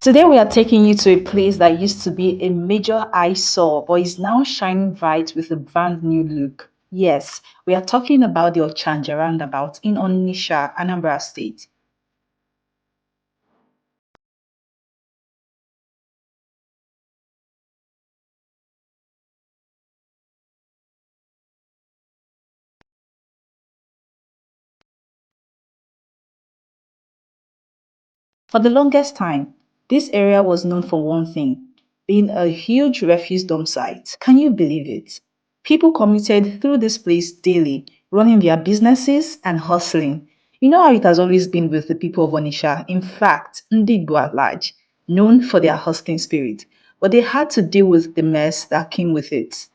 Today we are taking you to a place that used to be a major eyesore but is now shining bright with a brand new look. Yes, we are talking about the Ochanja Roundabout in Onitsha, Anambra State. For the longest time, this area was known for one thing, being a huge refuse dump site. Can you believe it? People commuted through this place daily, running their businesses and hustling. You know how it has always been with the people of Onisha, in fact, Ndi Igbo at large, known for their hustling spirit, but they had to deal with the mess that came with it.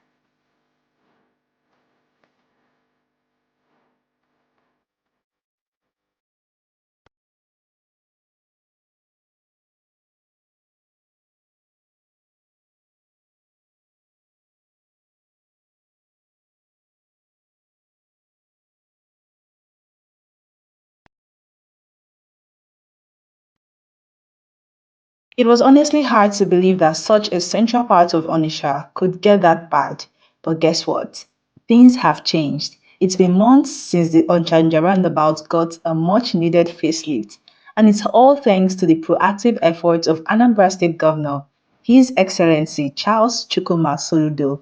It was honestly hard to believe that such a central part of Onisha could get that bad. But guess what? Things have changed. It's been months since the Ochanja Roundabout got a much needed facelift, and it's all thanks to the proactive efforts of Anambra State Governor, His Excellency Charles Chukwuma Soludo.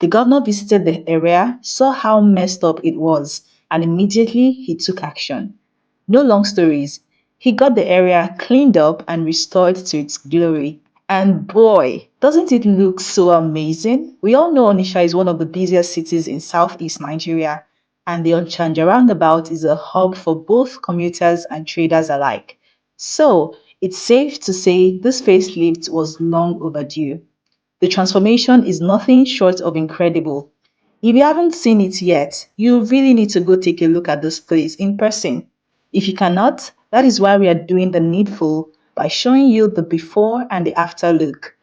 The governor visited the area, saw how messed up it was, and immediately he took action. No long stories. He got the area cleaned up and restored to its glory. And boy, doesn't it look so amazing? We all know Onitsha is one of the busiest cities in southeast Nigeria, and the Onitsha Roundabout is a hub for both commuters and traders alike. So, it's safe to say this facelift was long overdue. The transformation is nothing short of incredible. If you haven't seen it yet, you really need to go take a look at this place in person. If you cannot, that is why we are doing the needful by showing you the before and the after look.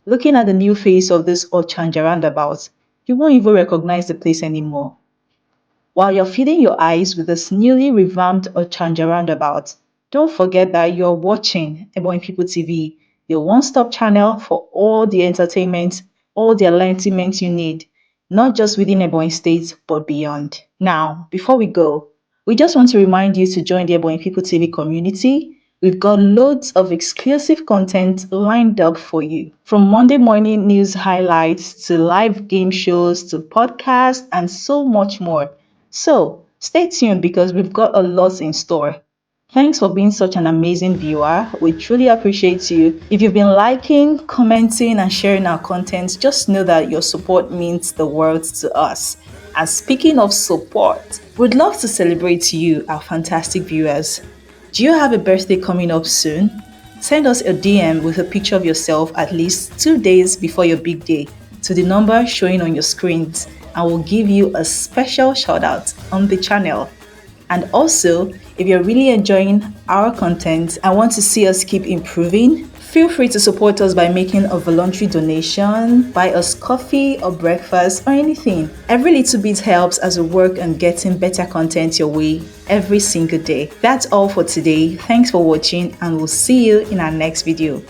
Looking at the new face of this Ochanja roundabout, you won't even recognize the place anymore. While you're feeding your eyes with this newly revamped Ochanja roundabout, don't forget that you're watching Ebony People TV, your one-stop channel for all the entertainment, all the enlightenment you need, not just within Ebony State, but beyond. Now, before we go, we just want to remind you to join the Ebony People TV community. We've got loads of exclusive content lined up for you. From Monday morning news highlights to live game shows to podcasts and so much more. So stay tuned because we've got a lot in store. Thanks for being such an amazing viewer. We truly appreciate you. If you've been liking, commenting, and sharing our content, just know that your support means the world to us. And speaking of support, we'd love to celebrate you, our fantastic viewers. Do you have a birthday coming up soon? Send us a DM with a picture of yourself at least 2 days before your big day to the number showing on your screens, and we'll give you a special shout out on the channel. And also, if you're really enjoying our content and want to see us keep improving, feel free to support us by making a voluntary donation, buy us coffee or breakfast or anything. Every little bit helps as we work on getting better content your way every single day. That's all for today. Thanks for watching and we'll see you in our next video.